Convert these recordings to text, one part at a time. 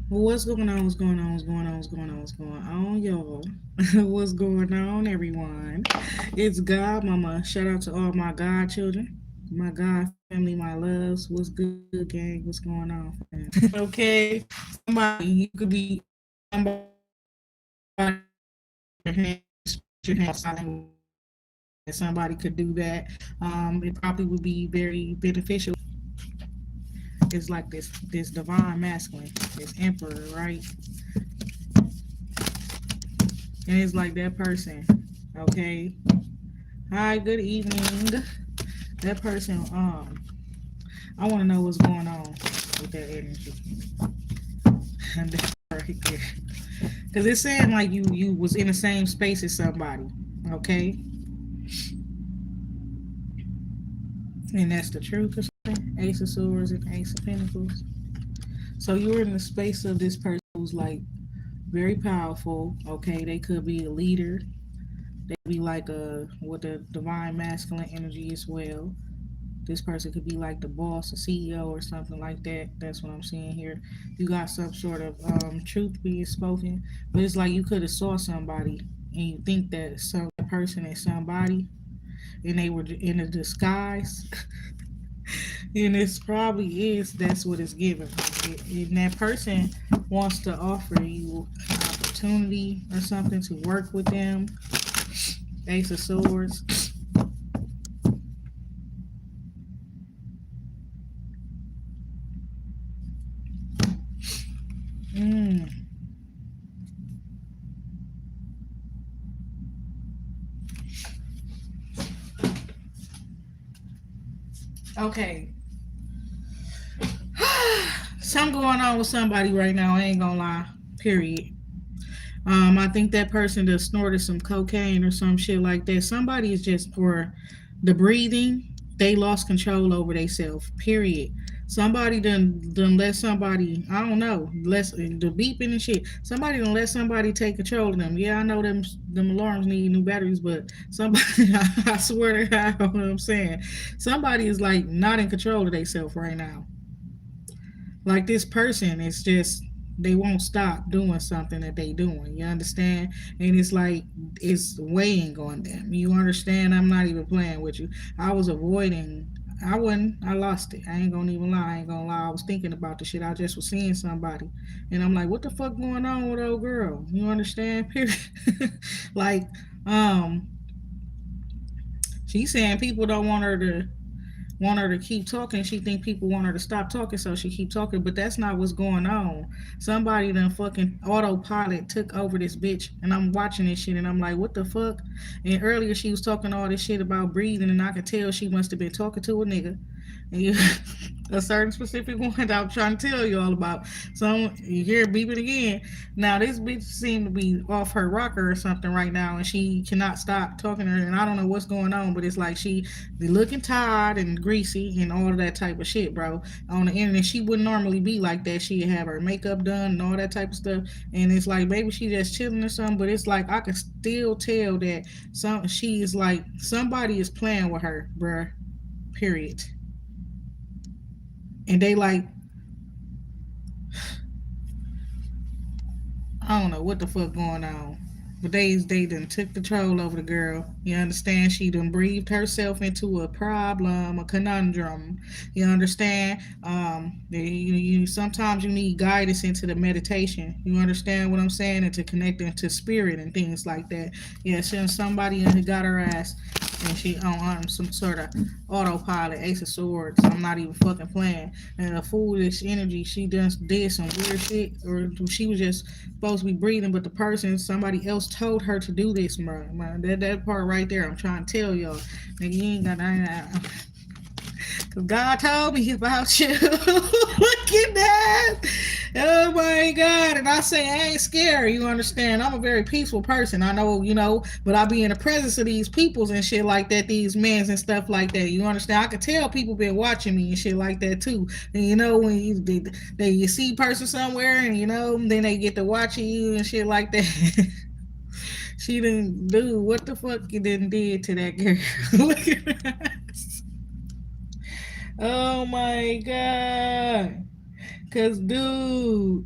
What's going on? What's going on? What's going on? What's going on? What's going on, y'all? What's going on, everyone? It's God Mama. Shout out to all my God children, my God family, my loves. What's good, gang? What's going on, fam? Okay, somebody you could be somebody your hand silent. Somebody could do that. It probably would be very beneficial. It's like this divine masculine, this emperor, right? And it's like that person. Okay. Hi, good evening. That person, I wanna know what's going on with that energy. And that right there. Cause it's saying like you was in the same space as somebody. Okay? And that's the truth of something. Ace of Swords and Ace of Pentacles. So you were in the space of this person who's like very powerful. Okay, they could be a leader. They could be like a with a divine masculine energy as well. This person could be like the boss, a CEO, or something like that. That's what I'm seeing here. You got some sort of truth being spoken, but it's like you could have saw somebody and you think that some person is somebody, and they were in a disguise, and it's probably is that's what it's given. And that person wants to offer you an opportunity or something to work with them. Ace of Swords. Mm. Okay. Something going on with somebody right now. I ain't gonna lie. Period. I think that person just snorted some cocaine or some shit like that. Somebody is just for the breathing. They lost control over themselves. Period. Somebody done let somebody, I don't know, less the beeping and shit. Somebody done let somebody take control of them. Yeah, I know them alarms need new batteries, but somebody I swear to God, what I'm saying. Somebody is like not in control of themselves right now. Like this person is just they won't stop doing something that they doing. You understand? And it's like it's weighing on them. You understand? I'm not even playing with you. I was avoiding. I wasn't. I lost it. I ain't gonna even lie. I ain't gonna lie. I was thinking about the shit. I just was seeing somebody, and I'm like, what the fuck going on with old girl? You understand? Period. Like, um, she's saying people don't want her to keep talking. She think people want her to stop talking, so she keep talking. But that's not what's going on. Somebody done fucking autopilot took over this bitch, and I'm watching this shit, and I'm like, what the fuck? And earlier she was talking all this shit about breathing, and I could tell she must have been talking to a nigga. And you, a certain specific one that I'm trying to tell you all about. So you hear it beeping again. Now this bitch seemed to be off her rocker or something right now, and she cannot stop talking to her. And I don't know what's going on, but it's like she be looking tired and greasy and all of that type of shit, bro. On the internet, she wouldn't normally be like that. She'd have her makeup done and all that type of stuff. And it's like maybe she just chilling or something, but it's like I can still tell that she is like somebody is playing with her, bruh. Period. And they like I don't know what the fuck going on. But they done took control over the girl. You understand? She done breathed herself into a problem, a conundrum. You understand? Sometimes you need guidance into the meditation. You understand what I'm saying? And to connect into spirit and things like that. Yeah, since somebody got her ass and she on some sort of autopilot, Ace of Swords. I'm not even fucking playing. And a foolish energy, she just did some weird shit, or she was just supposed to be breathing, but the person, somebody else told her to do this, man. That part right there, I'm trying to tell y'all. Nigga, you ain't got Cause God told me about you. Look at that. Oh my God. And I say I ain't scared. You understand? I'm a very peaceful person. I know, but I be in the presence of these peoples and shit like that, these men and stuff like that. You understand? I could tell people been watching me and shit like that too. And when you see person somewhere and then they get to watching you and shit like that. She didn't do what the fuck you didn't did to that girl. Look at that. Oh my god. Cause dude,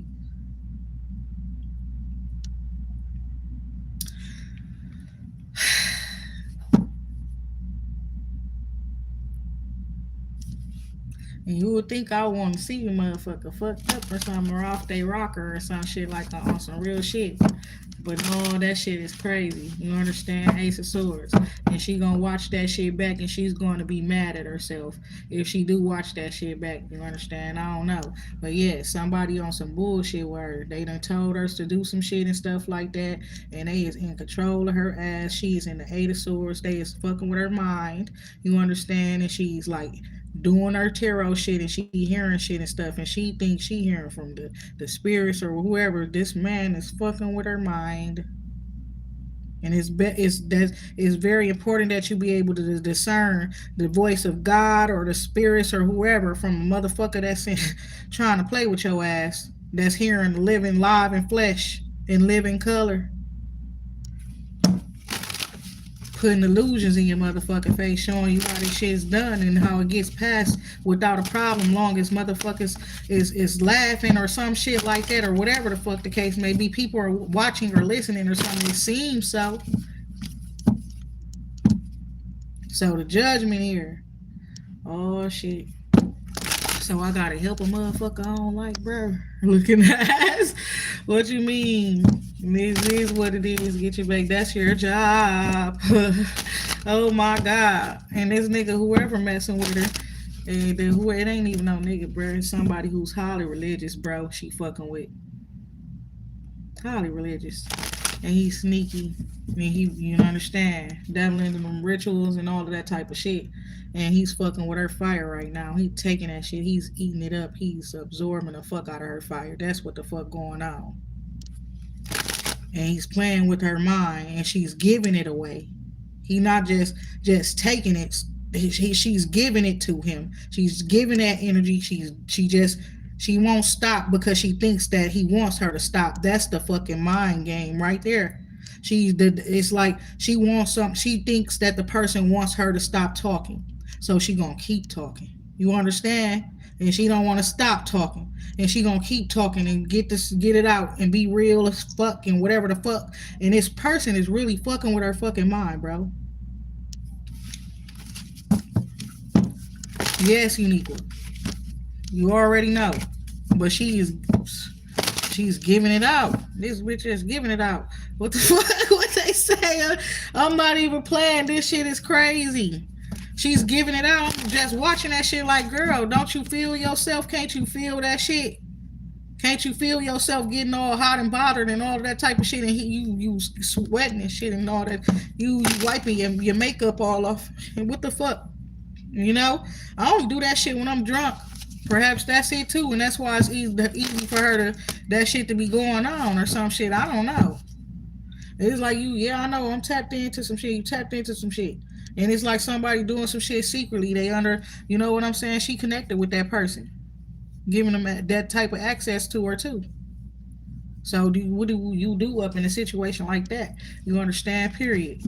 and you would think I want to see a motherfucker fucked up or something, or off they rocker or some shit like that on some real shit. But no, that shit is crazy. You understand? Ace of Swords. And she gonna watch that shit back and she's gonna be mad at herself if she do watch that shit back. You understand? I don't know. But yeah, somebody on some bullshit where they done told her to do some shit and stuff like that. And they is in control of her ass. She is in the Eight of Swords. They is fucking with her mind. You understand? And she's like doing her tarot shit and she hearing shit and stuff and she thinks she hearing from the spirits or whoever. This man is fucking with her mind. And it's very important that you be able to discern the voice of God or the spirits or whoever from a motherfucker that's trying to play with your ass, that's hearing living live in flesh in living color, putting illusions in your motherfucking face, showing you how this shit's done and how it gets passed without a problem, long as motherfuckers is laughing or some shit like that or whatever the fuck the case may be. People are watching or listening or something. It seems so. So the judgment here. Oh shit. So I gotta help a motherfucker I don't like, bro. Looking ass. What you mean? This is what it is. Get you back. That's your job. Oh my god. And this nigga, whoever messing with her, and who it ain't even no nigga, bro. It's somebody who's highly religious, bro. She fucking with highly religious, and he's sneaky. I mean, he, you understand, dabbling in them rituals and all of that type of shit. And he's fucking with her fire right now. He taking that shit. He's eating it up. He's absorbing the fuck out of her fire. That's what the fuck going on. And he's playing with her mind, and she's giving it away. He not just taking it. She's giving it to him. She's giving that energy. She won't stop because she thinks that he wants her to stop. That's the fucking mind game right there. It's like she wants some. She thinks that the person wants her to stop talking, so she gonna keep talking. You understand? And she don't want to stop talking, and she gonna keep talking and get it out and be real as fuck and whatever the fuck. And this person is really fucking with her fucking mind, bro. Yes, Uniqua. You already know. But she's giving it out. This bitch is giving it out. What the fuck? What they say? I'm not even playing. This shit is crazy. She's giving it out. I'm just watching that shit like, girl, don't you feel yourself? Can't you feel that shit? Can't you feel yourself getting all hot and bothered and all of that type of shit? And you sweating and shit and all that. You wiping your makeup all off. And what the fuck? You know, I only do that shit when I'm drunk. Perhaps that's it too, and that's why it's easy for her to that shit to be going on or some shit. I don't know. It's like you, yeah, I know. I'm tapped into some shit. You tapped into some shit, and it's like somebody doing some shit secretly. They under, you know what I'm saying? She connected with that person, giving them that type of access to her too. So what do you do up in a situation like that? You understand? Period.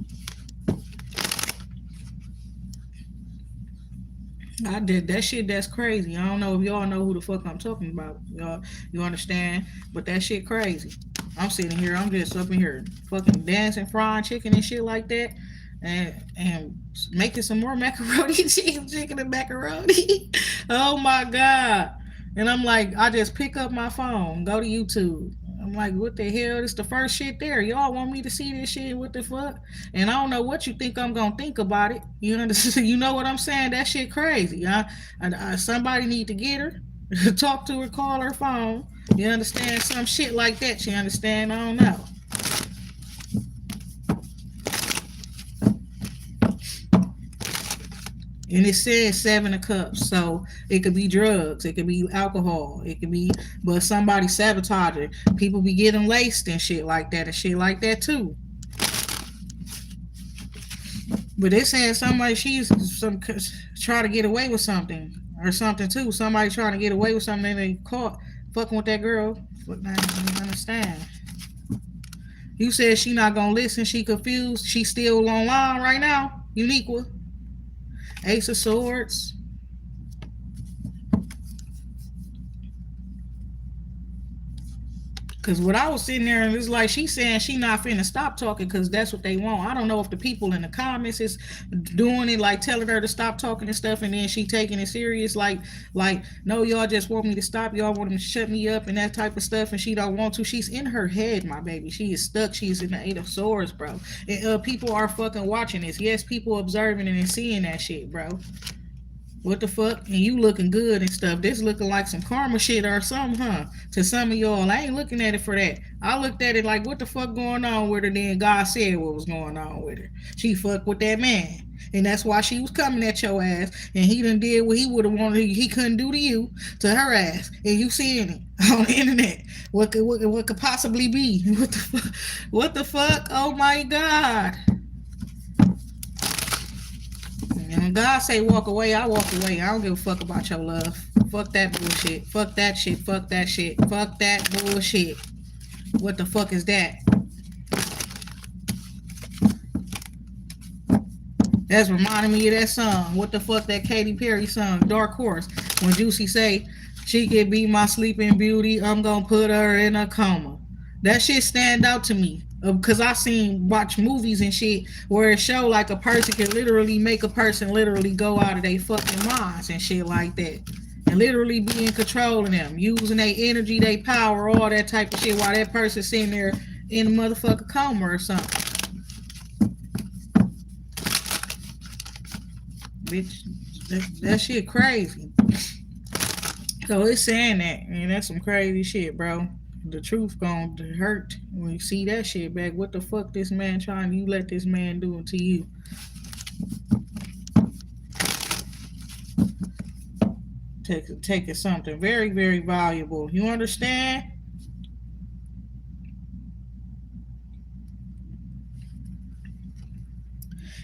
I did that shit. That's crazy. I don't know if y'all know who the fuck I'm talking about. Y'all, you understand? But that shit crazy. I'm sitting here. I'm just up in here, fucking dancing, frying chicken and shit like that, and making some more macaroni, chicken and macaroni. Oh my god! And I'm like, I just pick up my phone, go to YouTube. I'm like, what the hell? This the first shit there. Y'all want me to see this shit? What the fuck? And I don't know what you think I'm gonna think about it. You understand? You know what I'm saying? That shit crazy. Somebody need to get her, talk to her, call her phone. You understand? Some shit like that. You understand? I don't know. And it says 7 of cups, so it could be drugs, it could be alcohol, it could be, but somebody sabotaging. People be getting laced and shit like that and shit like that too. But they saying somebody she's some trying to get away with something or something too. Somebody trying to get away with something and they caught fucking with that girl. But now you understand. You said she not gonna listen. She confused. She still online right now. Uniqua. Ace of Swords. Cause what I was sitting there and it's like she's saying she not finna stop talking because that's what they want. I don't know if the people in the comments is doing it like telling her to stop talking and stuff, and then she taking it serious like no, y'all just want me to stop. Y'all want them to shut me up and that type of stuff, and she don't want to. She's in her head, my baby. She is stuck. She's in the Eight of Swords, bro. And people are fucking watching this. Yes, people observing it and seeing that shit, bro. What the fuck? And you looking good and stuff. This looking like some karma shit or something, huh? To some of y'all, I ain't looking at it for that. I looked at it like, what the fuck going on with her? Then God said what was going on with her. She fucked with that man. And that's why she was coming at your ass. And he done did what he would have wanted. He couldn't do to you, to her ass. And you seeing it on the internet. What could possibly be? What the fuck? What the fuck? Oh my God. And when God say walk away, I walk away. I don't give a fuck about your love. Fuck that bullshit. Fuck that shit. Fuck that shit. Fuck that bullshit. What the fuck is that? That's reminding me of that song. What the fuck, that Katy Perry song, Dark Horse. When Juicy say, she could be my sleeping beauty, I'm gonna put her in a coma. That shit stand out to me. Because I seen watch movies and shit where it show like a person can literally make a person literally go out of their fucking minds and shit like that. And literally be in control of them. Using their energy, their power, all that type of shit while that person sitting there in a motherfucking coma or something. Bitch, that shit crazy. So it's saying that, and that's some crazy shit, bro. The truth gonna hurt when you see that shit back. What the fuck this man trying? You let this man do it to you? Taking something very very valuable. You understand?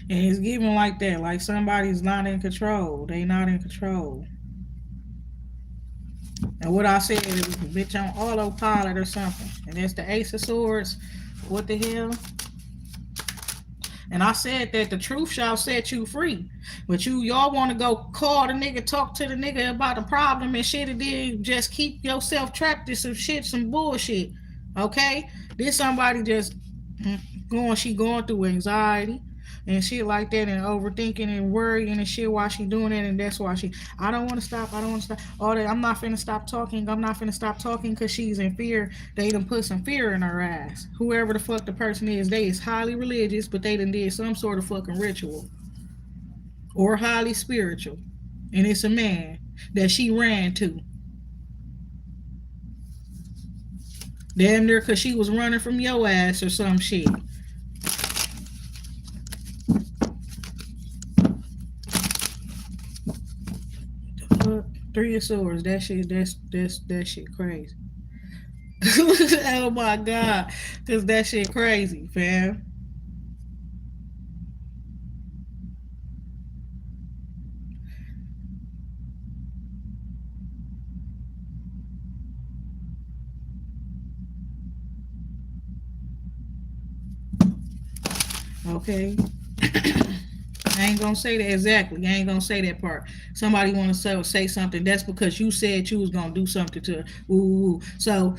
And it's given like that, like somebody's not in control. They not in control. And what I said is, bitch, on autopilot or something. And that's the Ace of Swords. What the hell? And I said that the truth shall set you free. But y'all want to go call the nigga, talk to the nigga about the problem and shit, and then just keep yourself trapped in some shit, some bullshit. Okay? This somebody just she going through anxiety and shit like that, and overthinking and worrying and shit while she doing it, and that's why I don't want to stop, I don't want to stop, all that, I'm not finna stop talking, I'm not finna stop talking, because she's in fear. They done put some fear in her ass. Whoever the fuck the person is, they is highly religious, but they done did some sort of fucking ritual, or highly spiritual, and it's a man that she ran to, damn near because she was running from your ass or some shit. Three of Swords. That shit. That shit crazy. Oh my God, cause that shit crazy, fam. Okay. I ain't gonna say that exactly. I ain't gonna say that part. Somebody want to say something. That's because you said you was gonna do something to her. Ooh. So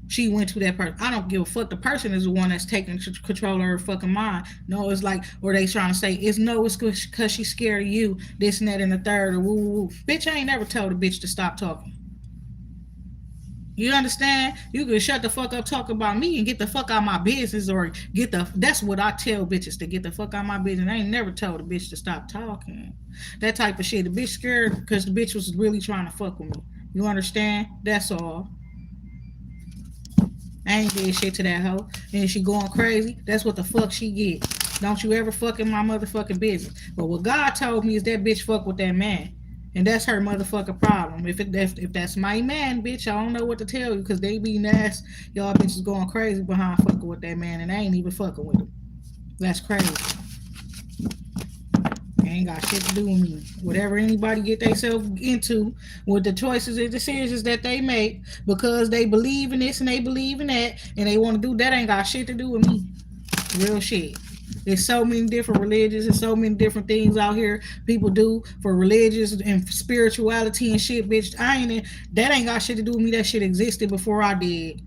she went to that person. I don't give a fuck. The person is the one that's taking control of her fucking mind. No, it's like, or they trying to say it's no, it's because she's scared of you. This and that and the third. Or woo woo. Bitch, I ain't never told a bitch to stop talking. You understand? You can shut the fuck up, talk about me, and get the fuck out of my business, or get the. That's what I tell bitches, to get the fuck out of my business. I ain't never told a bitch to stop talking. That type of shit. The bitch scared because the bitch was really trying to fuck with me. You understand? That's all. I ain't did shit to that hoe. And she going crazy. That's what the fuck she get. Don't you ever fuck in my motherfucking business. But what God told me is that bitch fuck with that man. And that's her motherfucking problem. If that's my man, bitch, I don't know what to tell you, because they be nasty. Y'all bitches going crazy behind fucking with that man, and I ain't even fucking with him. That's crazy. It ain't got shit to do with me. Whatever anybody get themselves into with the choices and decisions that they make because they believe in this and they believe in that and they want to do that, ain't got shit to do with me. Real shit. There's so many different religions and so many different things out here people do for religious and spirituality and shit, bitch. That ain't got shit to do with me. That shit existed before I did.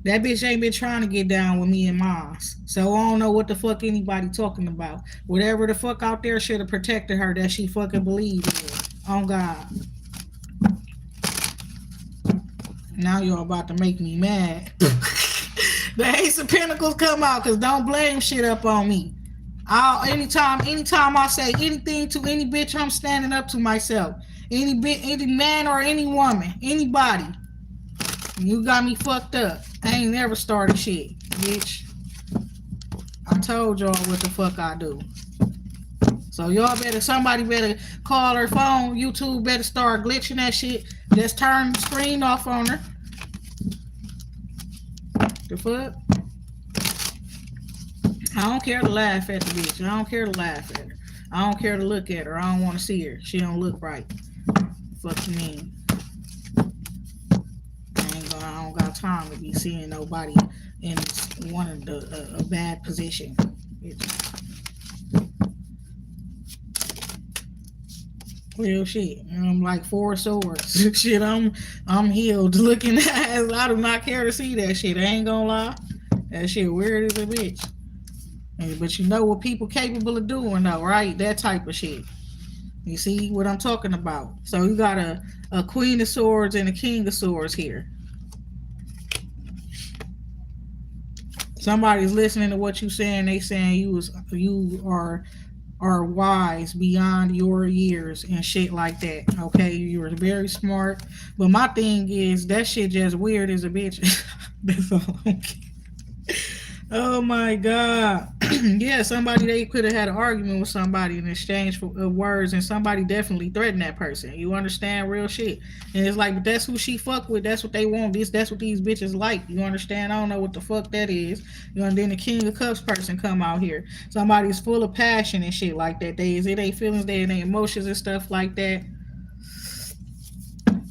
That bitch ain't been trying to get down with me and Mars. So I don't know what the fuck anybody talking about. Whatever the fuck out there should have protected her that she fucking believed in. On God. Now you're about to make me mad. The Ace of Pentacles come out because don't blame shit up on me. Anytime I say anything to any bitch, I'm standing up to myself. Any man or any woman, anybody. You got me fucked up. I ain't never started shit, bitch. I told y'all what the fuck I do. So somebody better call her phone. YouTube better start glitching that shit. Just turn the screen off on her. The fuck? I don't care to laugh at the bitch. I don't care to laugh at her. I don't care to look at her. I don't want to see her. She don't look right. Fuck you mean? I don't got time to be seeing nobody in one of a bad position. Real shit. I'm like 4 swords. Shit, I'm healed. Looking at, I do not care to see that shit. I ain't gonna lie. That shit weird as a bitch. But you know what people capable of doing though, right? That type of shit. You see what I'm talking about? So you got a Queen of Swords and a King of Swords here. Somebody's listening to what you saying. They saying you are wise beyond your years and shit like that. Okay, you're very smart. But my thing is that shit just weird as a bitch. That's all. Oh my God. Yeah, somebody, they could have had an argument with somebody in exchange for words, and somebody definitely threatened that person. You understand? Real shit. And it's like, but that's who she fuck with. That's what they want. That's what these bitches like. You understand? I don't know what the fuck that is. You know, and then the King of Cups person come out here. Somebody's full of passion and shit like that. Is it their feelings, their emotions and stuff like that. And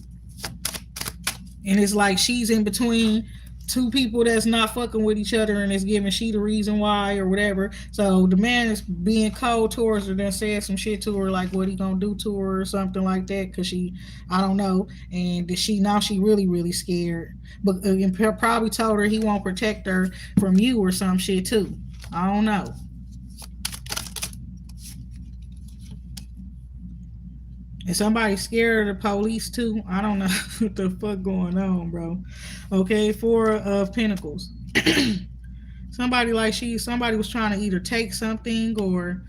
it's like she's in between two people that's not fucking with each other, and it's giving she the reason why or whatever. So the man is being cold towards her, then said some shit to her like what he gonna do to her or something like that, because she, I don't know. And she really scared, but probably told her he won't protect her from you or some shit too. I don't know. And somebody scared of the police too. I don't know what the fuck going on, bro. Okay, 4 of Pentacles. Somebody was trying to either take something, or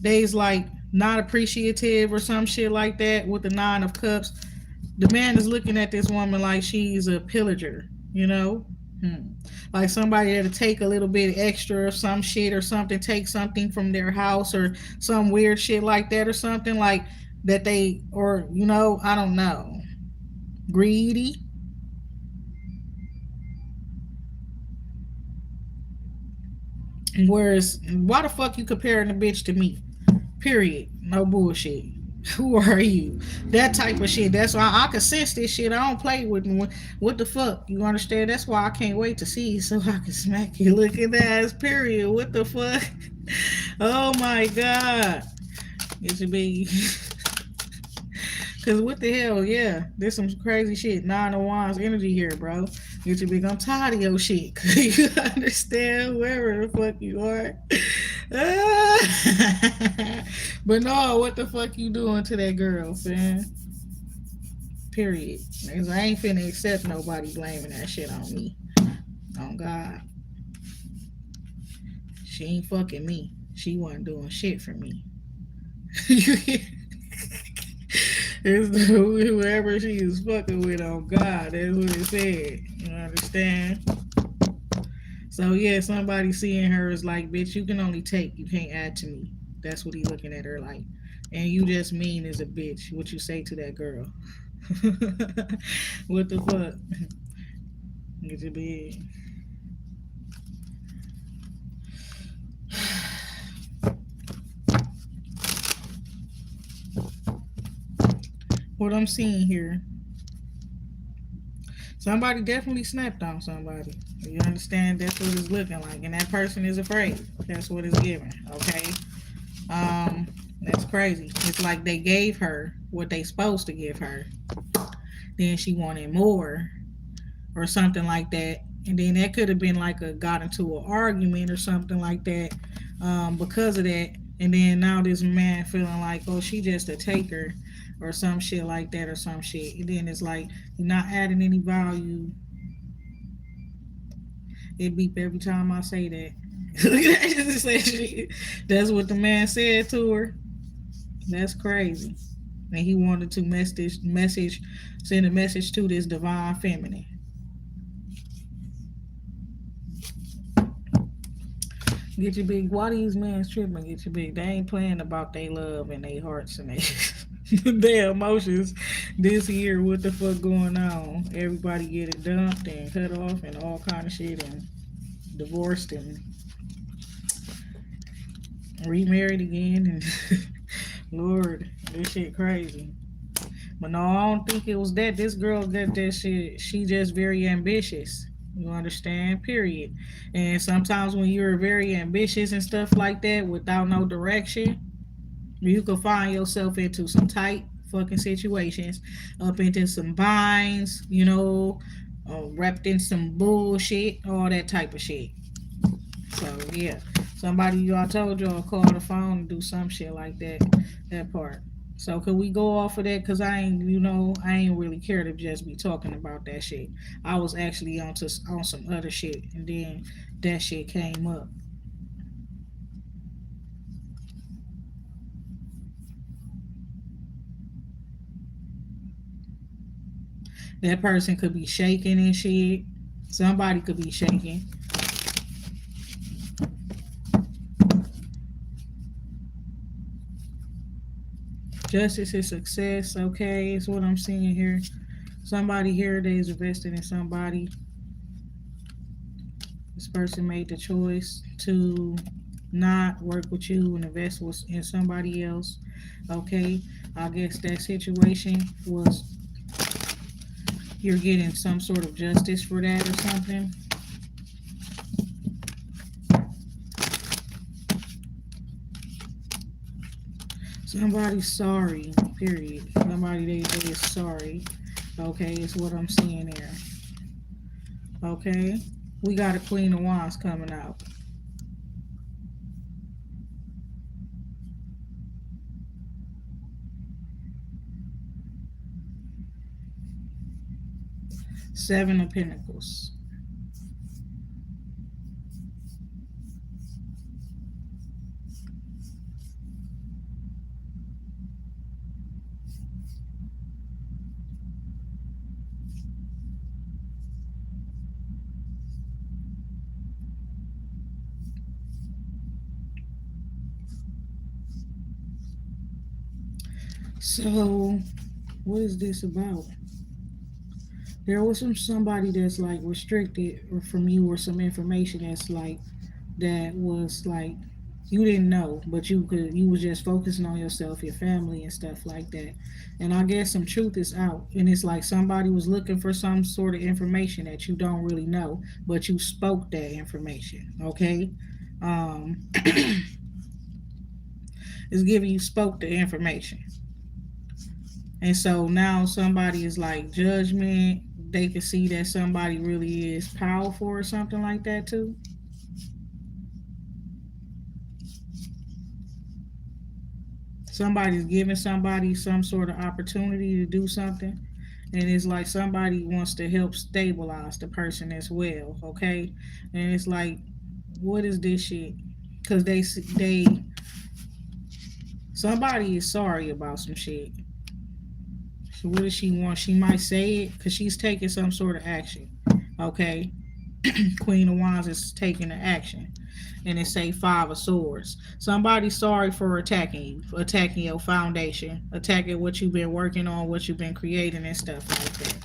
they's like not appreciative or some shit like that with the 9 of Cups. The man is looking at this woman like she's a pillager, you know? Like somebody had to take a little bit extra of some shit or something, take something from their house or some weird shit like that or something like that they, or, you know, I don't know. Greedy. Whereas, why the fuck you comparing the bitch to me? Period. No bullshit. Who are you? That type of shit. That's why I can sense this shit. I don't play with what the fuck. You understand? That's why I can't wait to see you so I can smack you looking ass. Period. What the fuck? Oh my God. It should be. Cause what the hell, yeah, there's some crazy shit. 9 of Wands energy here, bro. You should be, I'm tired of your shit. You understand? Wherever the fuck you are. But no, what the fuck you doing to that girl, man? Period. Cause I ain't finna accept nobody blaming that shit on me. Oh God. She ain't fucking me. She wasn't doing shit for me. It's whoever she is fucking with on God. That's what it said. You understand? So yeah, somebody seeing her is like, bitch, you can only take, you can't add to me. That's what he looking at her like. And you just mean as a bitch. What you say to that girl? What the fuck? Get your big. What I'm seeing here, somebody definitely snapped on somebody. You understand? That's what it's looking like, and that person is afraid. That's what it's giving. Okay, that's crazy. It's like they gave her what they supposed to give her, then she wanted more or something like that, And then that could have been like a got into an argument or something like that, because of that. And then now this man feeling like, oh, she just a taker or some shit like that or some shit. And then it's like you're not adding any value. It beep every time I say that. That's what the man said to her. That's crazy. And he wanted to send a message to this divine feminine. Get your big. Why these men tripping? Get your big. They ain't playing about their love and their hearts and their emotions this year. What the fuck going on? Everybody getting dumped and cut off and all kind of shit and divorced and remarried again and Lord, this shit crazy. But no, I don't think it was that. This girl got that shit. She just very ambitious. You understand? Period. And sometimes when you're very ambitious and stuff like that without no direction, you can find yourself into some tight fucking situations, up into some binds, wrapped in some bullshit, all that type of shit. So yeah, somebody y'all told y'all call the phone and do some shit like that. That part. So could we go off of that? Cause I ain't really care to just be talking about that shit. I was actually on some other shit, and then that shit came up. That person could be shaking and shit. Somebody could be shaking. Justice is success. Okay, is what I'm seeing here. Somebody here that is invested in somebody. This person made the choice to not work with you and invest in somebody else. Okay, I guess that situation was you're getting some sort of justice for that or something. Somebody's sorry. Period. Somebody they is sorry. Okay, is what I'm seeing here. Okay, we got a Queen of Wands coming out. 7 of Pentacles. So, what is this about? There was somebody that's like restricted from you or some information that's like that was like you didn't know, but you was just focusing on yourself, your family, and stuff like that. And I guess some truth is out, and it's like somebody was looking for some sort of information that you don't really know, but you spoke that information. Okay, um, it's giving you spoke the information, and so now somebody is like judgment. They can see that somebody really is powerful or something like that too. Somebody's giving somebody some sort of opportunity to do something, and it's like somebody wants to help stabilize the person as well. Okay, and it's like, what is this shit? Because they somebody is sorry about some shit. So what does she want? She might say it because she's taking some sort of action. Okay, Queen of Wands is taking the action, and it say 5 of Swords. Somebody's sorry for attacking you, for attacking your foundation, attacking what you've been working on, what you've been creating, and stuff like that.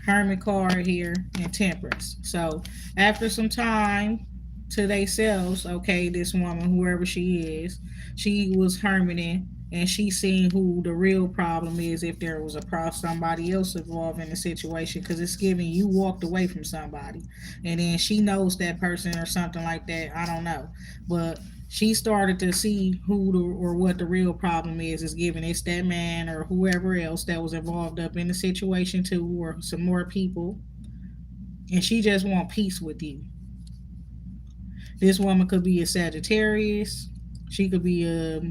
Hermit card here and Temperance. So after some time to themselves, okay, this woman, whoever she is, she was hermiting and she seen who the real problem is if there was a problem somebody else involved in the situation because it's giving you walked away from somebody and then she knows that person or something like that. I don't know, but She started to see who the, or what the real problem is given it's that man or whoever else that was involved up in the situation too, or some more people, and she just want peace with you. This woman could be a Sagittarius. She could be a,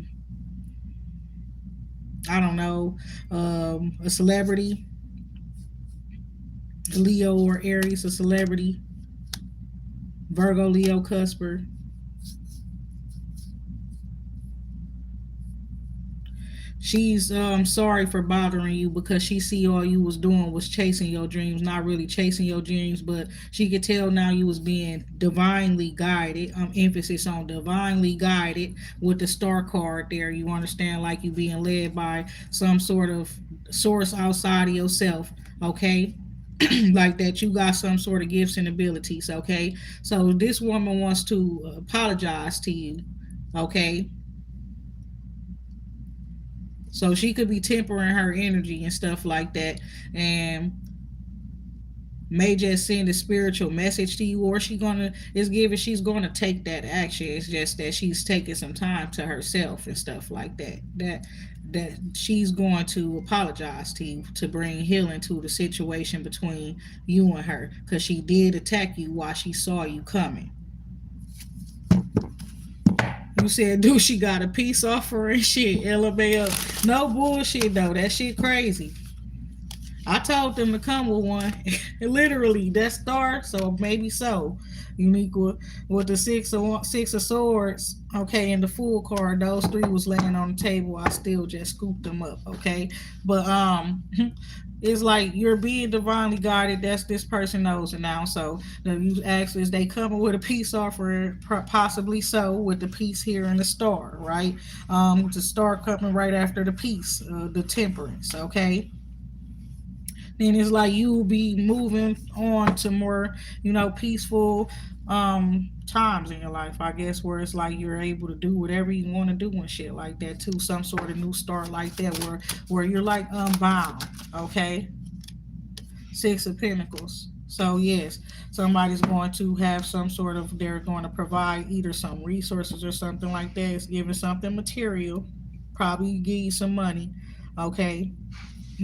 I don't know, a celebrity, Leo or Aries, a celebrity, Virgo, Leo, Cusper. She's sorry for bothering you because she see all you was doing was chasing your dreams, not really chasing your dreams, but she could tell now you was being divinely guided. Emphasis on divinely guided with the star card there. You understand, like you being led by some sort of source outside of yourself. Okay. Like that you got some sort of gifts and abilities. Okay. So this woman wants to apologize to you. Okay. So she could be tempering her energy and stuff like that, and may just send a spiritual message to you, or she's gonna take that action. It's just that she's taking some time to herself and stuff like that. That she's going to apologize to you to bring healing to the situation between you and her, because she did attack you while she saw you coming. You said, "Do she got a peace offer and shit?" LMAO. No bullshit though. That shit crazy. I told them to come with one. Literally, that star. So maybe so. Unique with the six of swords. Okay, and the full card. Those three was laying on the table. I still just scooped them up. Okay, but it's like you're being divinely guided. That's this person knows it now. So you ask, is they coming with a peace offer? Possibly so, with the peace here and the star, right? The star coming right after the peace, the temperance. Okay, then it's like you will be moving on to more, peaceful times in your life, I guess, where it's like you're able to do whatever you want to do and shit like that too. Some sort of new start like that, where you're like unbound. Okay, Six of Pentacles. So yes, somebody's going to have some sort of, they're going to provide either some resources or something like that. It's giving something material, probably give you some money. Okay,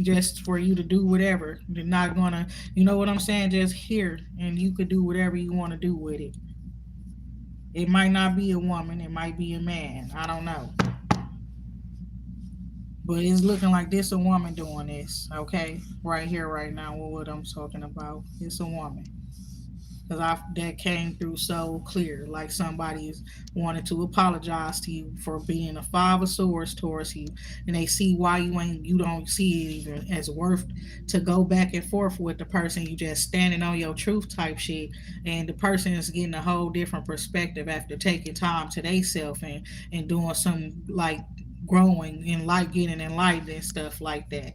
just for you to do whatever. They're not gonna, you know what I'm saying? Just here, and you could do whatever you want to do with it. It might not be a woman, it might be a man. I don't know, but it's looking like this a woman doing this. Okay, right here, right now, what I'm talking about, it's a woman. Because I that came through so clear, like somebody's wanted to apologize to you for being a five of swords towards you, and they see why you don't see it even as worth to go back and forth with the person. You just standing on your truth type shit, and the person is getting a whole different perspective after taking time to theyself and doing some like growing and like getting enlightened and stuff like that.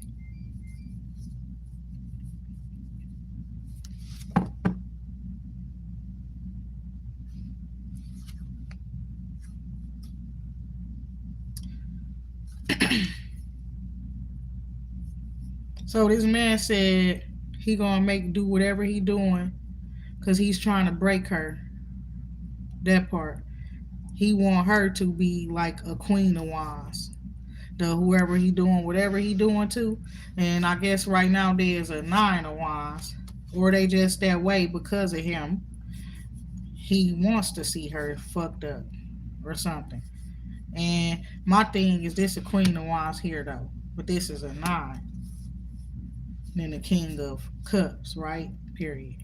So this man said he gonna make do whatever he doing because he's trying to break her. That part. He want her to be like a queen of wands. The whoever he doing, whatever he doing to. And I guess right now there's a nine of wands. Or they just that way because of him. He wants to see her fucked up or something. And my thing is this a queen of wands here though. But this is a nine. Then the king of cups, right? Period.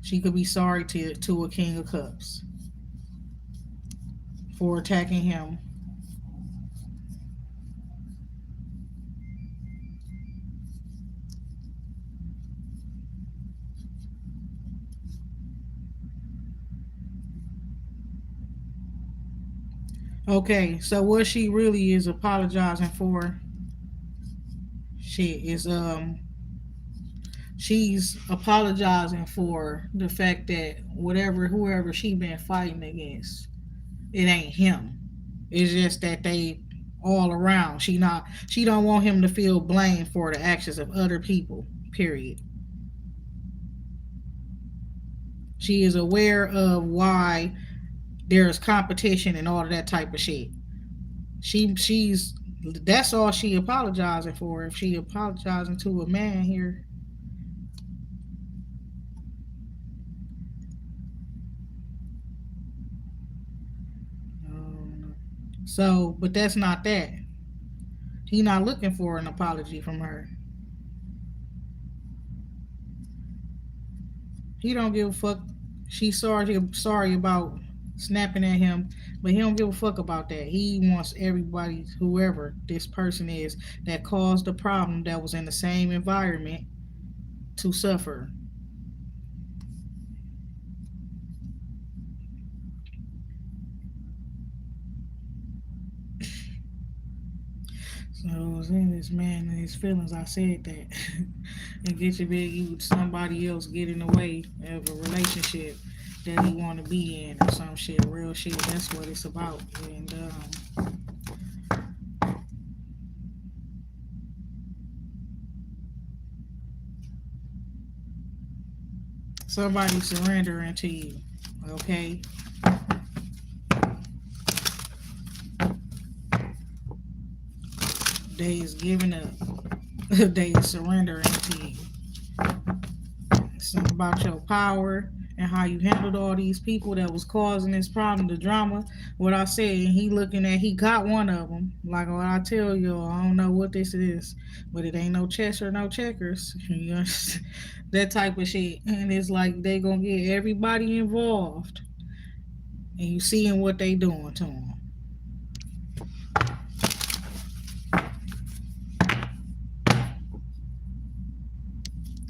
She could be sorry to a king of cups for attacking him. Okay, so what she really is apologizing for, shit, is she's apologizing for the fact that whatever whoever she been fighting against, it ain't him. It's just that they all around. She don't want him to feel blamed for the actions of other people. Period. She is aware of why there's competition and all of that type of shit. She's that's all she apologizing for. If she apologizing to a man here, so but that's not that. He not looking for an apology from her. He don't give a fuck. She's sorry about snapping at him, but he don't give a fuck about that. He wants everybody, whoever this person is that caused the problem that was in the same environment, to suffer. So it was in this man and his feelings. I said that, and get your big you somebody else get in the way of a relationship that he want to be in or some shit, real shit. That's what it's about. And somebody surrendering to you. Okay, they is giving up. They is surrendering to you. Something about your power and how you handled all these people that was causing this problem, the drama. What I said, he looking at, he got one of them. Like what I tell you, I don't know what this is, but it ain't no chess or no checkers. You understand? That type of shit. And it's like they gonna get everybody involved, and you seeing what they doing to them.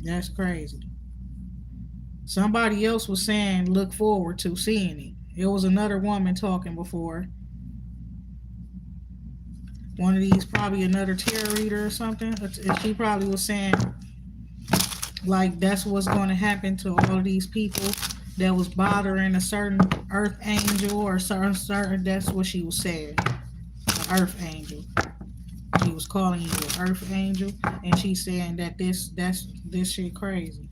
That's crazy. Somebody else was saying look forward to seeing it. It was another woman talking before. One of these, probably another tarot reader or something. She probably was saying like that's what's going to happen to all of these people that was bothering a certain earth angel or certain. That's what she was saying. An earth angel. She was calling you an earth angel, and she's saying that this shit crazy.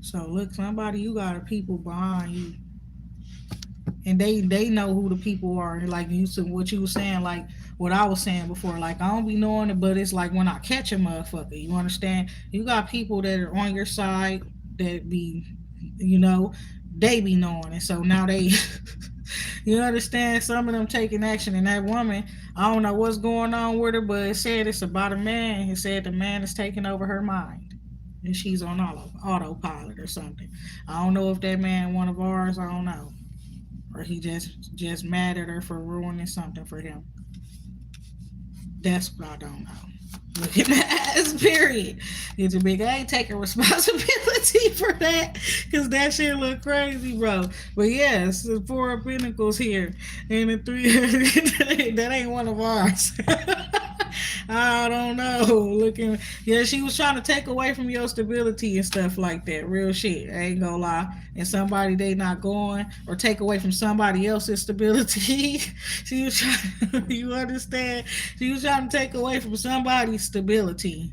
So look, somebody, you got a people behind you, and they know who the people are. And like you said, what you were saying, like what I was saying before, like I don't be knowing it, but it's like when I catch a motherfucker, you understand? You got people that are on your side that be, you know, they be knowing, and so now they, you understand? Some of them taking action, and that woman, I don't know what's going on with her, but it said it's about a man. It said the man is taking over her mind. And she's on autopilot or something. I don't know if that man one of ours. I don't know, or he just mad at her for ruining something for him. That's what I don't know. Look at that ass, period. It's a big. I ain't taking responsibility for that because that shit look crazy, bro. But yes, the four of pentacles here and the three that ain't one of ours. I don't know. Looking, yeah, she was trying to take away from your stability and stuff like that. Real shit. I ain't gonna lie. And somebody they not going or take away from somebody else's stability. She was trying. You understand? She was trying to take away from somebody's stability.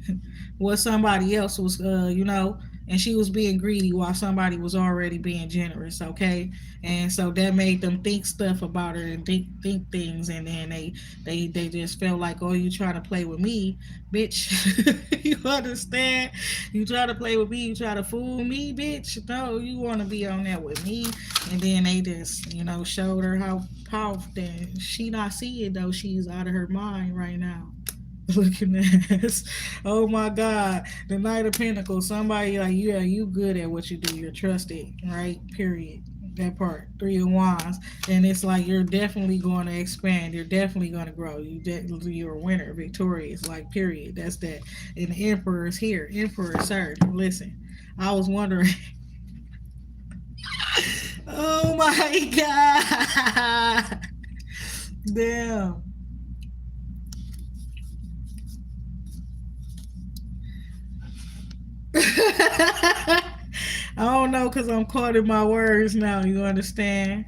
What somebody else was, and she was being greedy while somebody was already being generous. Okay, and so that made them think stuff about her and think things, and then they just felt like, oh, you trying to play with me, bitch. You understand? You try to play with me, you try to fool me, bitch. No, you want to be on that with me. And then they just, showed her how powerful that she not seeing though. She's out of her mind right now. Looking at this. Oh my God. The Knight of Pentacles. Somebody like, yeah, you good at what you do. You're trusted, right? Period. That part. Three of Wands. And it's like you're definitely going to expand. You're definitely going to grow. You're a winner, victorious. Like, period. That's that. And the Emperor is here. Emperor, sir. Listen. I was wondering. Oh my God. Damn. I don't know because I'm caught in my words now. You understand?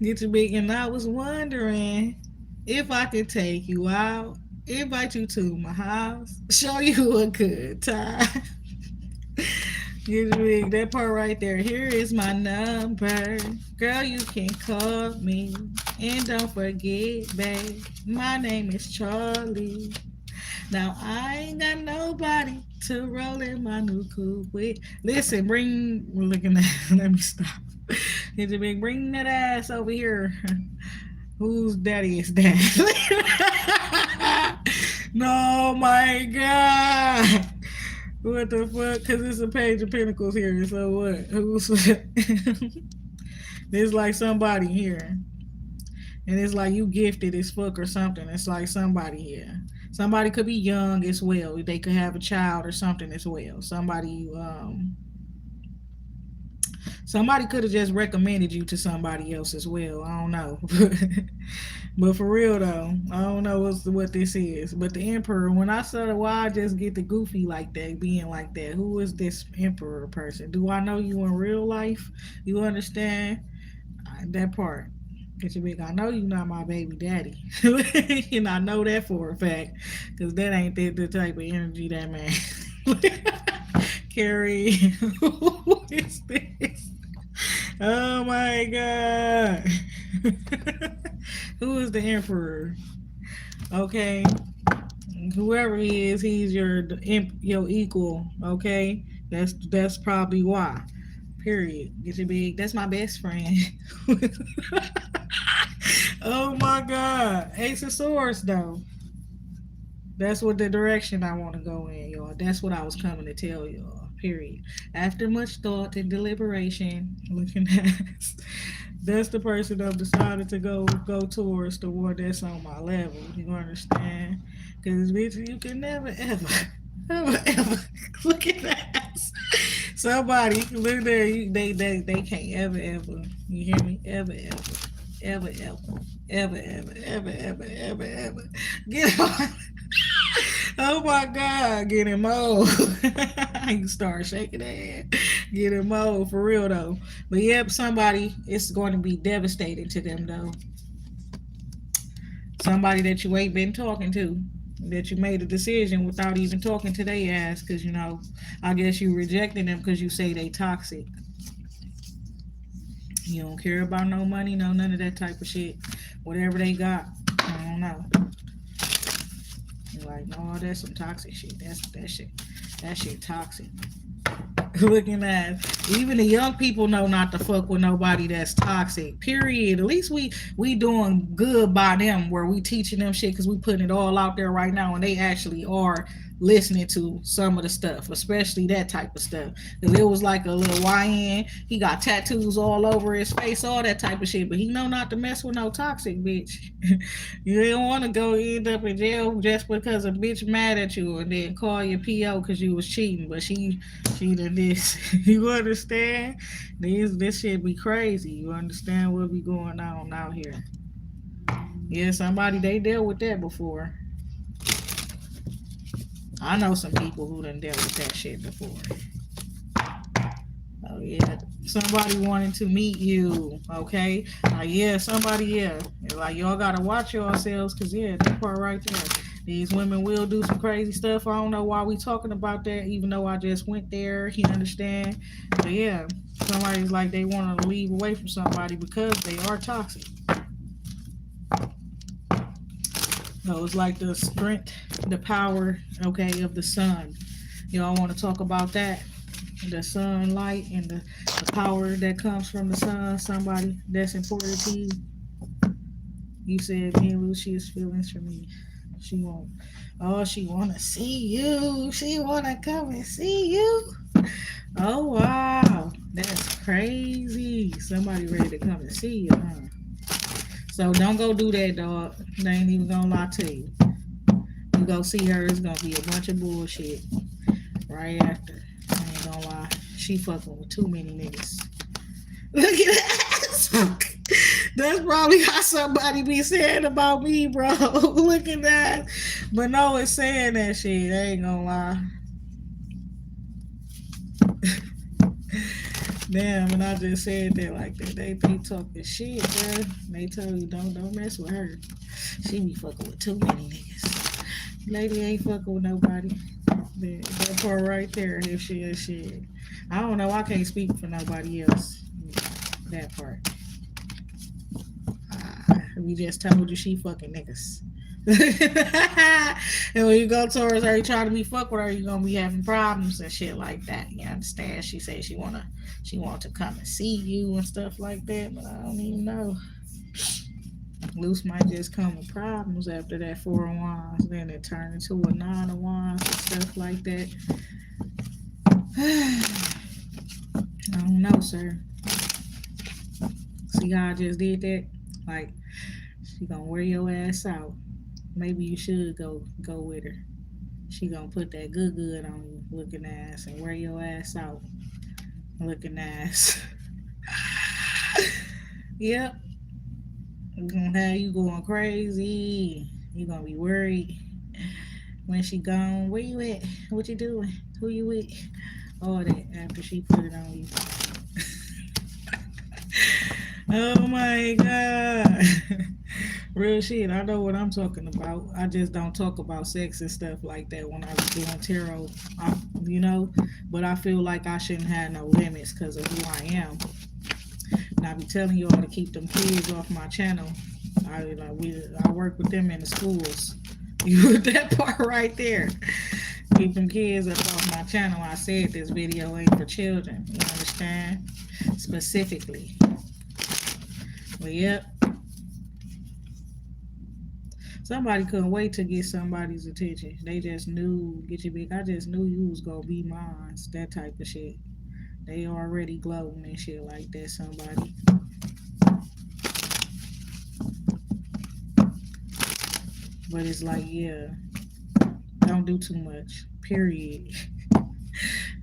Get to big, and I was wondering if I could take you out. Invite you to my house. Show you a good time. Get me that part right there. Here is my number. Girl, you can call me. And don't forget, babe, my name is Charlie. Now I ain't got nobody to roll in my new coupe with. Listen, bring we're looking at let me stop. Need to bring that ass over here. Whose daddy is that? No, my God. What the fuck? Because it's a page of pentacles here. So what? Who's there's like somebody here, and it's like you gifted as fuck or something. It's like somebody here. Somebody could be young as well. They could have a child or something as well. Somebody could have just recommended you to somebody else as well. I don't know. But for real though, I don't know what this is. But the emperor, when I said why I just get the goofy like that, being like that, who is this emperor person? Do I know you in real life? You understand that part? Cause you big, I know you not my baby daddy, and I know that for a fact, cause that ain't the type of energy that man carry. Who is this? Oh my god. Who is the emperor? Okay, whoever he is, he's your equal. Okay, that's probably why. Period. Get your big. That's my best friend. Oh my god, Ace of Swords though. That's what the direction I want to go in, y'all. That's what I was coming to tell y'all. Period. After much thought and deliberation, looking at that's the person I've decided to go towards the one that's on my level. You understand? Because bitch, you can never ever look at that. Somebody look there. They can't ever. You hear me? Ever get on. Oh my God, get him mode. You start shaking that head. Get him mode for real though. But yep, somebody it's going to be devastating to them though. Somebody that you ain't been talking to. That you made a decision without even talking to their ass, because I guess you rejecting them because you say they toxic. You don't care about no money, no none of that type of shit. Whatever they got, I don't know. You're like, no, that's some toxic shit. That shit toxic. Looking at even the young people know not to fuck with nobody that's toxic. Period. At least we doing good by them, where we teaching them shit because we putting it all out there right now, and they actually are listening to some of the stuff, especially that type of stuff. Because it was like a little YN. He got tattoos all over his face, all that type of shit. But he know not to mess with no toxic bitch. You don't want to go end up in jail just because a bitch mad at you and then call your PO because you was cheating. But she did this. You understand? This shit be crazy. You understand what be going on out here? Yeah, somebody they dealt with that before. I know some people who done dealt with that shit before. Oh yeah, somebody wanting to meet you. Okay, yeah, somebody yeah. Like y'all gotta watch yourselves, cause yeah, that part right there. These women will do some crazy stuff. I don't know why we talking about that, even though I just went there. You understand? But yeah, somebody's like they want to leave away from somebody because they are toxic. So it's like the strength, the power, okay, of the sun. Y'all want to talk about that? The sunlight and the power that comes from the sun. Somebody that's important to you. You said me and Lucy is feelings for me. She won't. Oh, she wanna see you. She wanna come and see you. Oh wow, that's crazy. Somebody ready to come and see you, huh? So don't go do that, dog. They ain't even gonna lie to you. You go see her, it's gonna be a bunch of bullshit right after. I ain't gonna lie. She fucking with too many niggas. Look at that. That's probably how somebody be saying about me, bro. Look at that. But no, it's saying that shit. I ain't gonna lie. Damn, and I just said that like that. They be talking shit, bro. They tell you don't mess with her. She be fucking with too many niggas. Lady ain't fucking with nobody. That part right there, if she is shit. I don't know. I can't speak for nobody else. That part. We just told you she fucking niggas. And when you go towards her, you try to be fuck with her, you gonna be having problems and shit like that. You understand? She said she want to come and see you and stuff like that, but I don't even know. Luce might just come with problems after that four of wands, then it turn into a nine of wands and stuff like that. I don't know, sir. See how I just did that? Like she gonna wear your ass out. Maybe you should go with her. She gonna put that good on you, looking ass, and wear your ass out, looking ass. Yep, gonna have you going crazy. You gonna be worried when she gone. Where you at? What you doing? Who you with? All that after she put it on you. Oh my god. Real shit. I know what I'm talking about. I just don't talk about sex and stuff like that when I was doing tarot. I, you know, but I feel like I shouldn't have no limits because of who I am. And I be telling you all to keep them kids off my channel. I work with them in the schools. You heard that part right there. Keep them kids up off my channel. I said this video ain't for children. You understand? Specifically. But yep, somebody couldn't wait to get somebody's attention. They just knew, get your big. I just knew you was gonna be mine. That type of shit. They already gloating and shit like that. Somebody, but it's like, yeah, don't do too much. Period.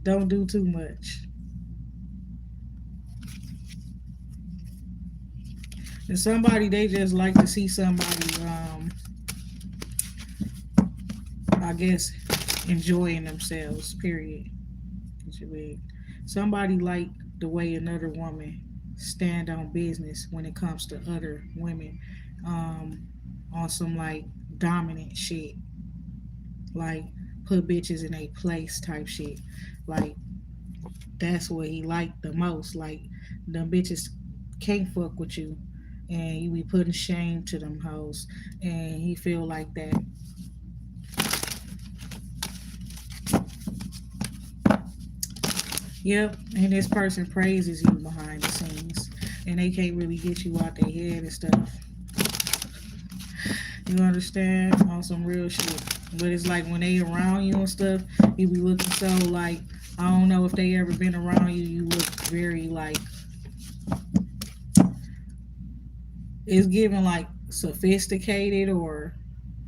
Don't do too much. And somebody they just like to see somebody, I guess, enjoying themselves. Period. Get your big. Somebody like the way another woman stand on business when it comes to other women, um, on some like dominant shit, like put bitches in a place type shit. Like that's what he liked the most. Like them bitches can't fuck with you, and you be putting shame to them hoes, and he feel like that. Yep, and this person praises you behind the scenes, and they can't really get you out their head and stuff. You understand? On some real shit. But it's like when they around you and stuff, you be looking so like I don't know if they ever been around you. You look very like it's given like sophisticated or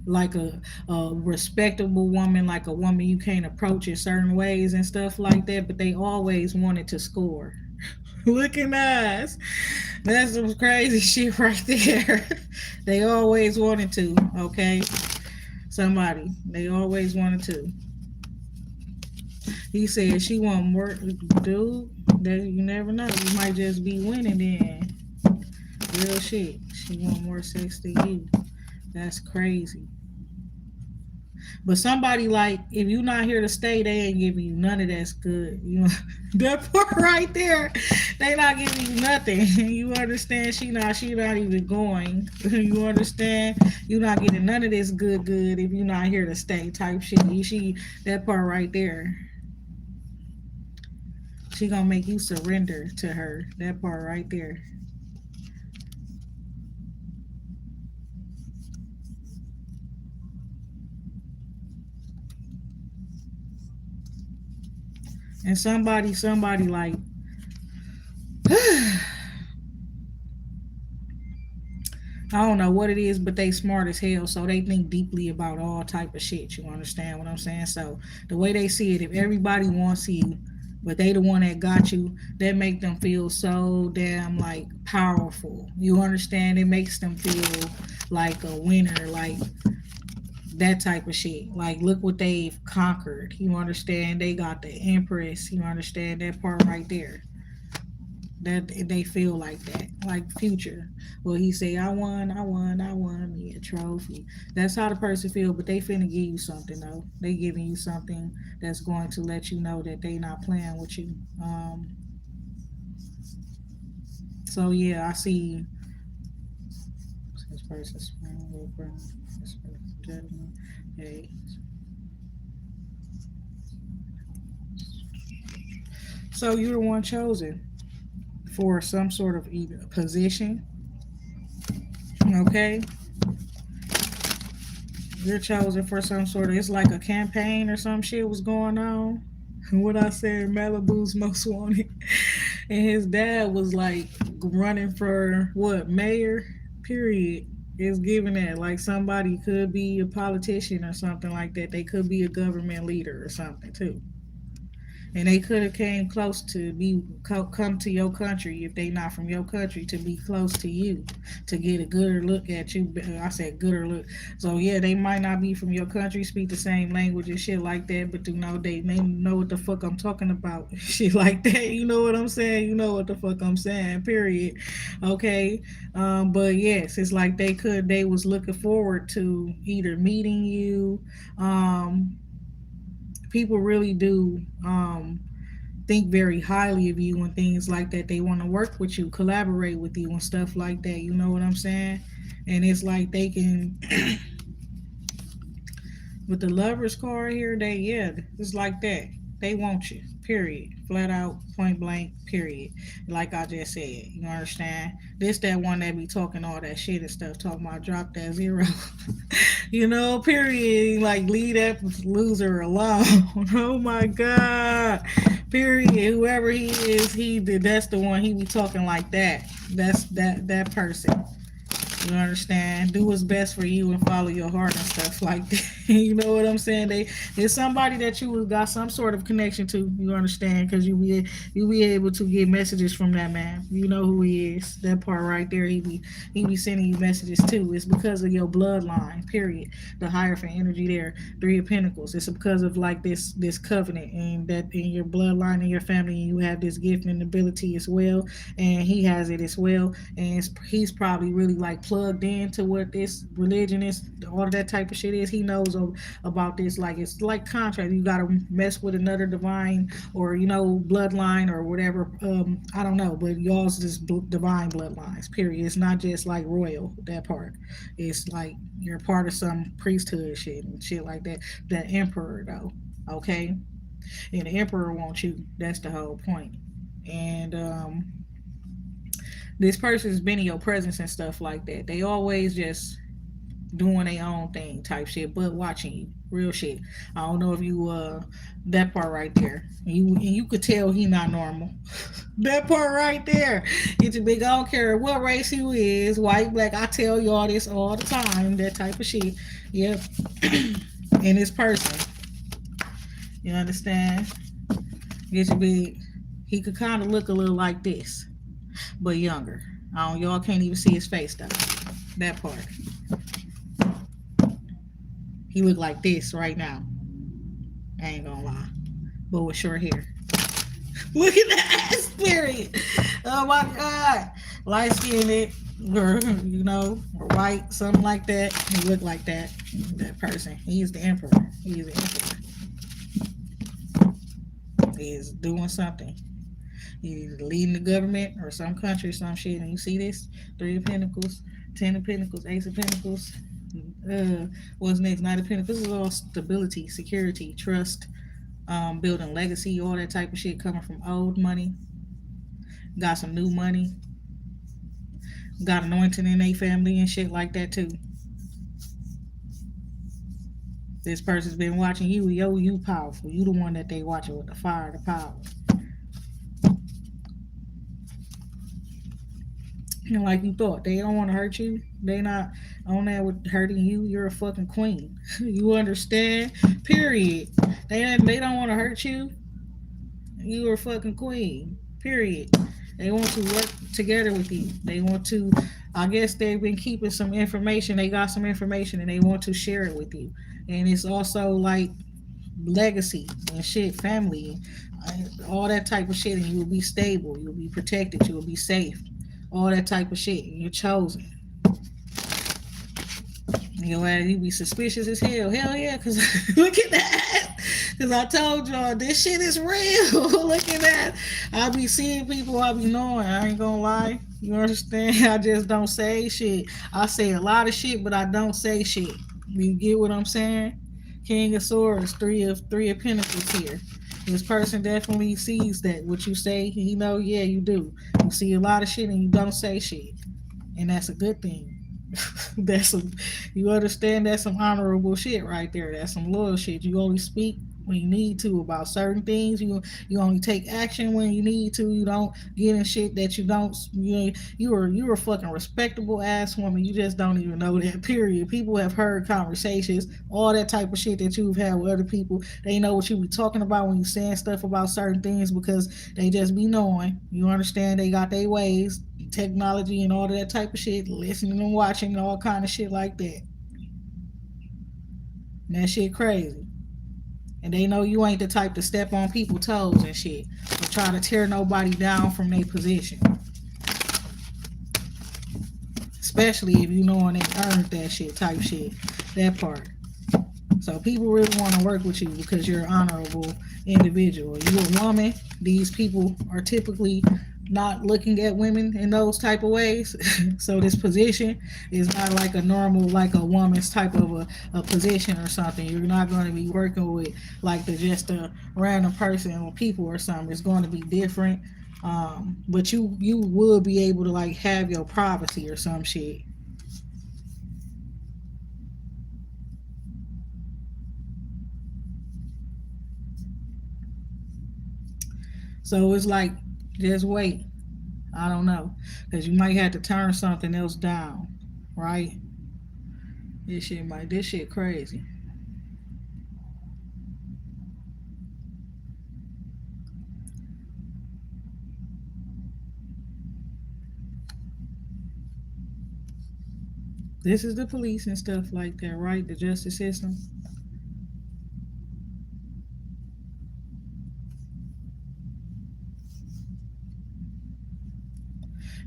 like a respectable woman, like a woman you can't approach in certain ways and stuff like that. But they always wanted to score. Looking us. That's some crazy shit right there. They always wanted to, okay? Somebody. They always wanted to. He said she want more, dude. That you never know. You might just be winning then. Real shit. She want more sex than you. That's crazy. But somebody like, if you not here to stay, they ain't giving you none of that's good. You know that part right there. They not giving you nothing. You understand? She not even going. You understand? You not getting none of this good if you not here to stay type shit. She that part right there. She gonna make you surrender to her. That part right there. And somebody like I don't know what it is, but they smart as hell, so they think deeply about all type of shit. You understand what I'm saying? So the way they see it, if everybody wants you, but they the one that got you, that make them feel so damn like powerful. You understand? It makes them feel like a winner, like that type of shit. Like look what they've conquered. You understand? They got the empress. You understand that part right there. That they feel like that, like Future. Well, he say, I won me a trophy. That's how the person feel, but they finna give you something though. They giving you something that's going to let you know that they not playing with you. So yeah, I see this person's hey. So you're the one chosen for some sort of either position, okay? You're chosen for some sort of, it's like a campaign or some shit was going on. What I said, Malibu's most wanted, and his dad was like running for what, mayor? Period. It's given that like somebody could be a politician or something like that. They could be a government leader or something too, and they could have came close to be come to your country if they not from your country to be close to you to get a gooder look at you. I said gooder look. So yeah, they might not be from your country, speak the same language and shit like that, but you know they know what the fuck I'm talking about. Shit like that. You know what I'm saying? You know what the fuck I'm saying. Period. Okay. But yes, it's like they was looking forward to either meeting you. Um, People really do think very highly of you and things like that. They want to work with you, collaborate with you, and stuff like that. You know what I'm saying? And it's like they can, with the lovers card here, they, yeah, it's like that. They want you, period. Flat out, point blank, period. Like I just said, you understand? This that one that be talking all that shit and stuff, talking about drop that zero. You know, period. Like leave that loser alone. Oh my god. Period. Whoever he is, he did. That's the one. He be talking like that. That's that person. You understand? Do what's best for you and follow your heart and stuff like that. You know what I'm saying? There's somebody that you got some sort of connection to. You understand? Because you be able to get messages from that man. You know who he is. That part right there. He be sending you messages too. It's because of your bloodline. Period. The hierophant energy there. Three of Pentacles. It's because of like this covenant and that in your bloodline and your family you have this gift and ability as well, and he has it as well, and he's probably really like plugged into what this religion is, all of that type of shit is. He knows about this. Like it's like contract. You gotta mess with another divine or bloodline or whatever. I don't know, but y'all's is divine bloodlines. Period. It's not just like royal that part. It's like you're part of some priesthood shit and shit like that. That emperor though, okay, and the emperor wants you. That's the whole point. And this person's been in your presence and stuff like that. They always just doing their own thing type shit, but watching you. Real shit. I don't know if you that part right there. And you could tell he not normal. That part right there. It's a big, I don't care what race he is, white, black. I tell y'all this all the time, that type of shit. Yep. And this person. You understand? It's a big, he could kind of look a little like this, but younger. Y'all can't even see his face though. That part. He look like this right now. I ain't gonna lie. But with short hair. Look at that spirit. Oh my god. Light skinned or or white, something like that. He look like that. That person. He's the emperor. He's the emperor. He is doing something. He's leading the government or some country or some shit. And you see this? Three of Pentacles, Ten of Pentacles, Ace of Pentacles. What's next? Nine of Pentacles. This is all stability, security, trust, building legacy, all that type of shit coming from old money. Got some new money. Got anointing in their family and shit like that too. This person's been watching you. Yo, you powerful. You the one that they watching with the fire, the power. And like you thought, they don't want to hurt you. They not on that with hurting you. You're a fucking queen. You understand? Period. They don't want to hurt you. You're a fucking queen. Period. They want to work together with you. They want to. I guess they've been keeping some information. They got some information and they want to share it with you. And it's also like legacy and shit, family. all that type of shit, and you will be stable, you'll be protected, you will be safe, all that type of shit. You're chosen. You be suspicious as hell. Hell yeah, because look at that. Because I told y'all, this shit is real. Look at that. I be seeing people I be knowing. I ain't gonna lie. You understand? I just don't say shit. I say a lot of shit, but I don't say shit. You get what I'm saying? King of Swords, three of Pentacles here. This person definitely sees that what you say. He know, yeah, you do. You see a lot of shit and you don't say shit, and that's a good thing. That's some, you understand, that's some honorable shit right there. That's some loyal shit. You only speak when you need to about certain things. You only take action when you need to. You don't get in shit that you don't. You're a fucking respectable ass woman. You just don't even know that. Period. People have heard conversations, all that type of shit that you've had with other people. They know what you be talking about when you saying stuff about certain things because they just be knowing. You understand? They got their ways, technology and all that type of shit, listening and watching and all kind of shit like that. And that shit crazy. And they know you ain't the type to step on people's toes and shit, or try to tear nobody down from their position. Especially if you know they earned that shit type shit. That part. So people really want to work with you because you're an honorable individual. You a woman. These people are typically not looking at women in those type of ways. So this position is not like a normal, like a woman's type of a position or something. You're not going to be working with like just a random person or people or something. It's going to be different. But you will be able to like have your privacy or some shit. So it's like just wait. I don't know, because you might have to turn something else down, right? This shit crazy. This is the police and stuff like that, right? The justice system.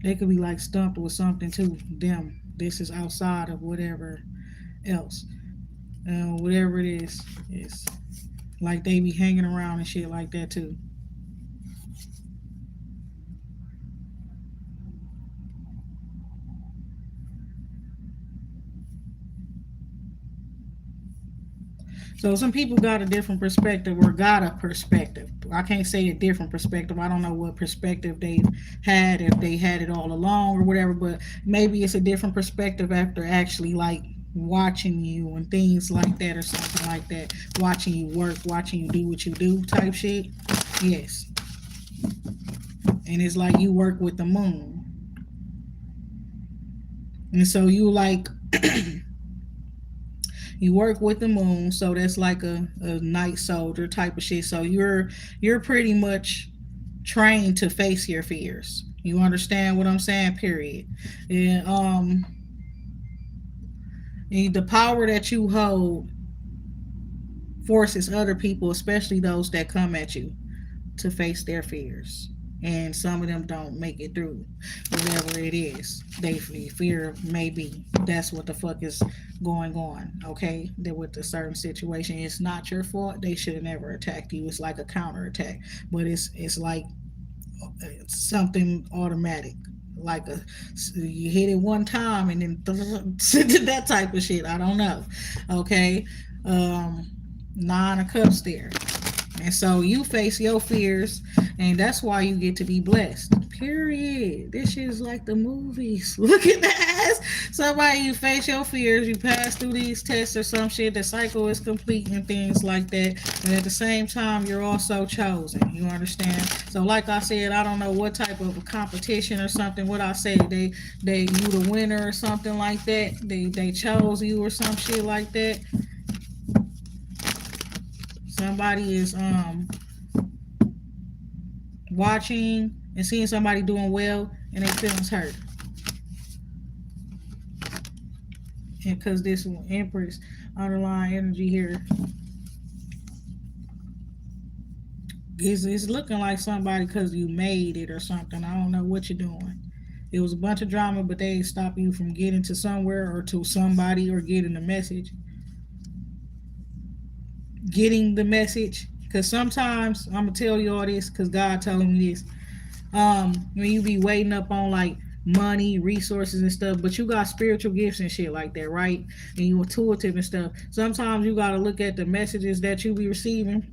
They could be like stumped with something too. Them. This is outside of whatever else. Whatever it is, it's like they be hanging around and shit like that too. So some people got a different perspective or got a perspective. I can't say a different perspective. I don't know what perspective they've had, if they had it all along or whatever, but maybe it's a different perspective after actually like watching you and things like that or something like that. Watching you work, watching you do what you do type shit. Yes. And it's like you work with the moon. And so you like you work with the moon, so that's like a night soldier type of shit. So you're pretty much trained to face your fears. You understand what I'm saying? Period. And the power that you hold forces other people, especially those that come at you, to face their fears. And some of them don't make it through whatever it is they fear. Maybe that's what the fuck is going on. Okay, that with a certain situation, it's not your fault. They should have never attacked you. It's like a counterattack, but it's like something automatic. Like you hit it one time and then that type of shit. I don't know. Okay, um, nine of cups there. And so you face your fears, and that's why you get to be blessed. Period. This shit is like the movies. Look at that. Somebody, you face your fears, you pass through these tests or some shit, the cycle is complete and things like that. But at the same time, you're also chosen. You understand? So, like I said, I don't know what type of a competition or something. What I say, they you the winner or something like that. They chose you or some shit like that. Somebody is watching and seeing somebody doing well and their feelings hurt. And because this empress underlying energy here, It's looking like somebody because you made it or something. I don't know what you're doing. It was a bunch of drama, but they ain't stop you from getting to somewhere or to somebody or getting the message. Getting the message. Because sometimes, I'm going to tell you all this because God telling me this. When you be waiting up on like money, resources and stuff, but you got spiritual gifts and shit like that, right? And you intuitive and stuff. Sometimes you gotta look at the messages that you be receiving.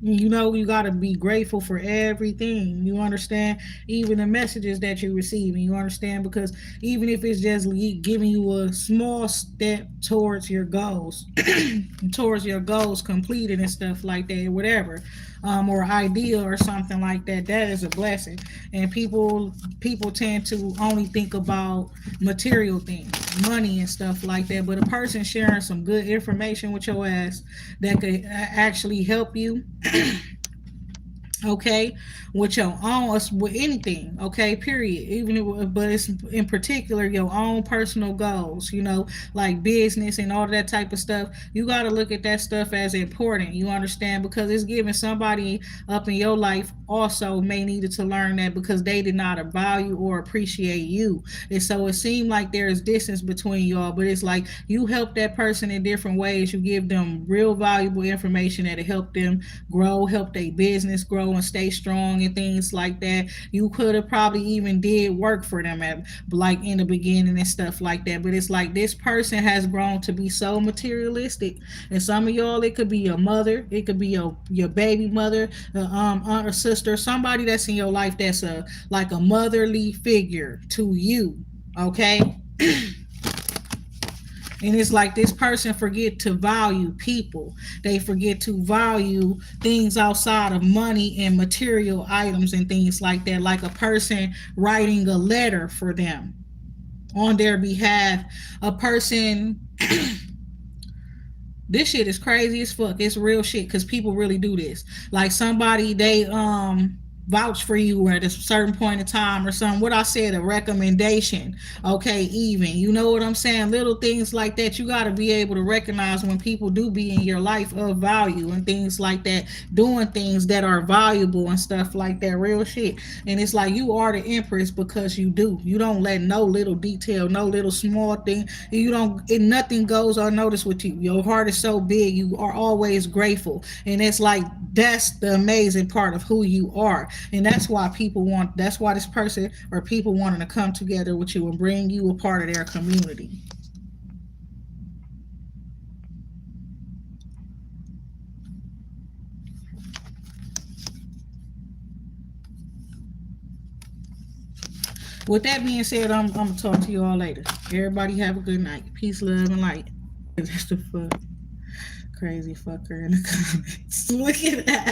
You gotta be grateful for everything. You understand? Even the messages that you receive, and you understand because even if it's just giving you a small step towards your goals, towards your goals completed and stuff like that, whatever, or idea or something like that, that is a blessing. And people tend to only think about material things, money and stuff like that. But a person sharing some good information with your ass that could actually help you, okay, with your own, with anything, okay, period, even if, but it's in particular your own personal goals, like business and all that type of stuff. You got to look at that stuff as important, you understand, because it's giving somebody up in your life also may needed to learn that because they did not value or appreciate you. And so it seemed like there is distance between y'all, but it's like you help that person in different ways. You give them real valuable information that'll help them grow, help their business grow and stay strong and things like that. You could have probably even did work for them at like in the beginning and stuff like that. But it's like this person has grown to be so materialistic. And some of y'all, it could be your mother, it could be your baby mother, aunt or sister, somebody that's in your life that's a like a motherly figure to you. Okay. And it's like this person forget to value people. They forget to value things outside of money and material items and things like that, like a person writing a letter for them on their behalf. A person this shit is crazy as fuck. It's real shit because people really do this. Like somebody they vouch for you at a certain point in time or something. What I said, a recommendation. Okay, even. You know what I'm saying? Little things like that. You gotta be able to recognize when people do be in your life of value and things like that, doing things that are valuable and stuff like that. Real shit. And it's like you are the empress because you do. You don't let no little detail, no little small thing. You don't. Nothing goes unnoticed with you. Your heart is so big. You are always grateful, and it's like that's the amazing part of who you are, and that's why people want. That's why this person or people wanting to come together with you and bring you a part of their community. With that being said, I'm gonna talk to you all later. Everybody have a good night. Peace, love, and light. That's the fuck crazy fucker in the comments. Look at that.